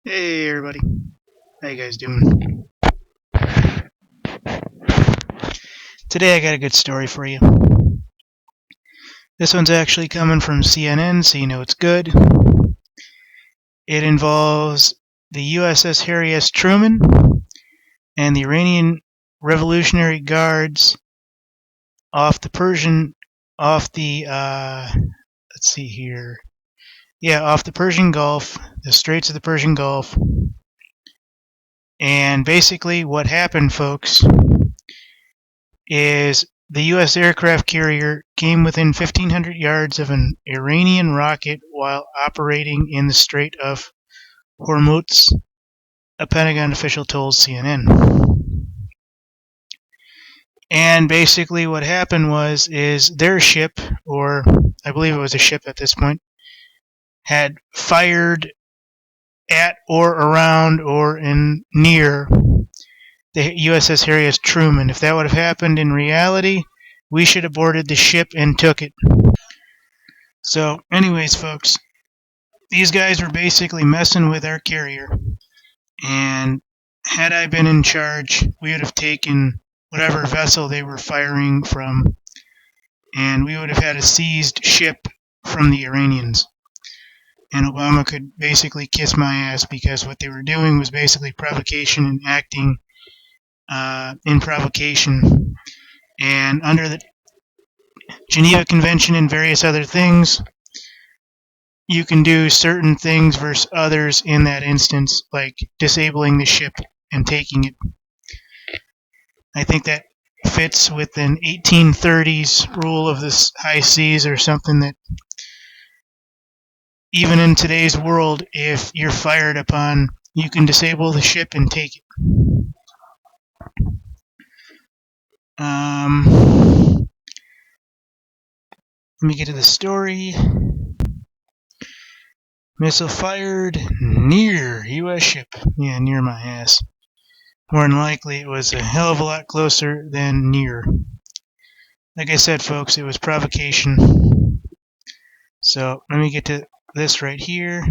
Hey everybody, how you guys doing? Today I got a good story for you. This one's actually coming from CNN, so you know it's good. It involves the USS H Truman and the Iranian Revolutionary Guards off the Persian, off the, let's see here. Yeah, off the Persian Gulf, the Straits of the Persian Gulf. And basically what happened, folks, is the U.S. aircraft carrier came within 1,500 yards of an Iranian rocket while operating in the Strait of Hormuz, a Pentagon official told CNN. And basically what happened is their ship, or I believe it was a ship at this point, had fired at or around or in near the USS Harry Truman. If that would have happened in reality, we should have boarded the ship and took it. So, anyways, folks, these guys were basically messing with our carrier. And had I been in charge, we would have taken whatever vessel they were firing from, and we would have had a seized ship from the Iranians. And Obama could basically kiss my ass because what they were doing was basically provocation and acting in provocation. And under the Geneva Convention and various other things, you can do certain things versus others in that instance, like disabling the ship and taking it. I think that fits with an 1830s rule of the high seas or something that even in today's world, if you're fired upon, you can disable the ship and take it. Let me get to the story. Missile fired near U.S. ship. Yeah, near my ass. More than likely, it was a hell of a lot closer than near. Like I said, folks, it was provocation. So let me get to this right here.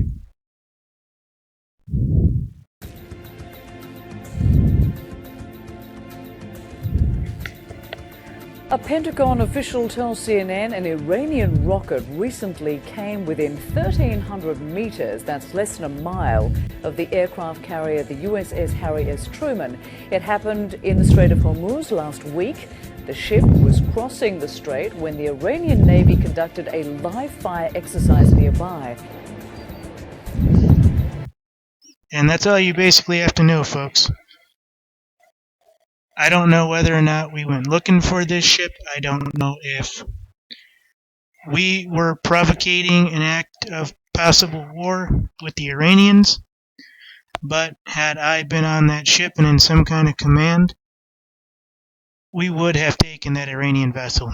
A Pentagon official tells CNN an Iranian rocket recently came within 1,300 meters, that's less than a mile, of the aircraft carrier, the USS Harry S. Truman. It happened in the Strait of Hormuz last week. The ship was crossing the strait when the Iranian Navy conducted a live-fire exercise nearby. And that's all you basically have to know, folks. I don't know whether or not we went looking for this ship. I don't know if we were provocating an act of possible war with the Iranians. But had I been on that ship and in some kind of command, we would have taken that Iranian vessel.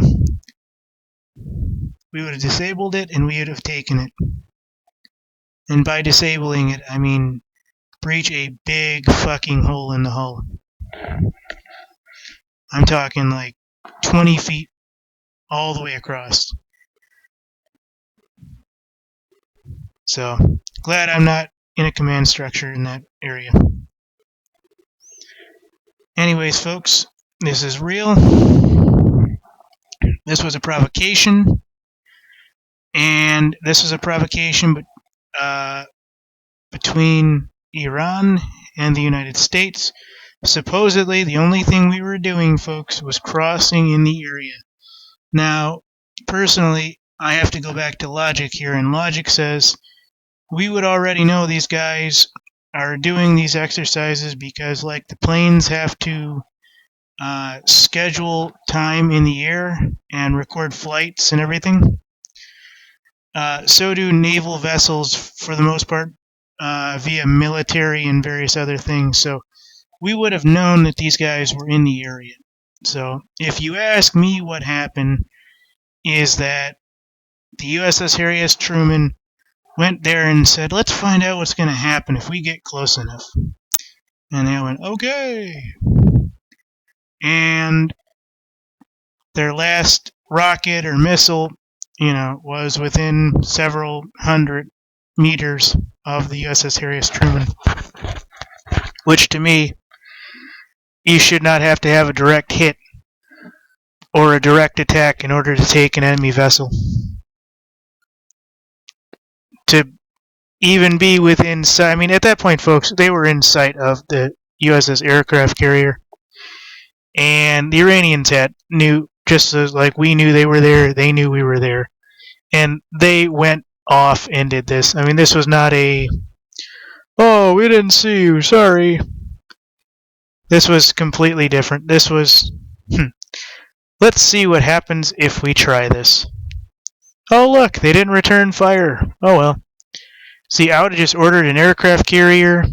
We would have disabled it and we would have taken it. And by disabling it, I mean breach a big fucking hole in the hull. I'm talking like 20 feet all the way across. So, glad I'm not in a command structure in that area. Anyways, folks, this is real. This was a provocation. And this was a provocation between Iran and the United States. Supposedly, the only thing we were doing, folks, was crossing in the area. Now, personally, I have to go back to logic here, and logic says we would already know these guys are doing these exercises because, like, the planes have to schedule time in the air and record flights and everything. So do naval vessels, for the most part, via military and various other things. So we would have known that these guys were in the area. So if you ask me what happened, is that the USS Harry S. Truman went there and said, let's find out what's going to happen if we get close enough. And they went, okay. And their last rocket or missile, was within several hundred meters of the USS Truman, which to me, you should not have to have a direct hit or a direct attack in order to take an enemy vessel. To even be within sight, I mean, at that point, folks, they were in sight of the USS aircraft carrier, and the Iranians knew, just as like we knew they were there, they knew we were there, and they went off and did this. I mean, this was not a, oh, we didn't see you, sorry. This was completely different. This was, let's see what happens if we try this. Oh, look, they didn't return fire. Oh, well. See, I would have just ordered an aircraft carrier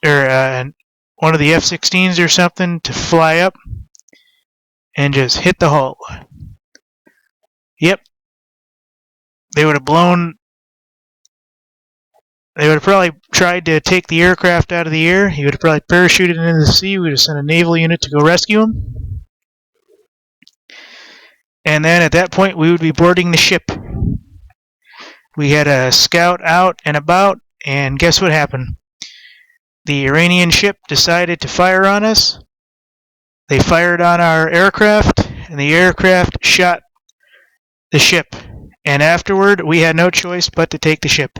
or one of the F-16s or something to fly up and just hit the hull. Yep. They would have probably tried to take the aircraft out of the air. He would have probably parachuted into the sea. We would have sent a naval unit to go rescue him. And then at that point, we would be boarding the ship. We had a scout out and about, and guess what happened? The Iranian ship decided to fire on us. They fired on our aircraft, and the aircraft shot the ship. And afterward, we had no choice but to take the ship.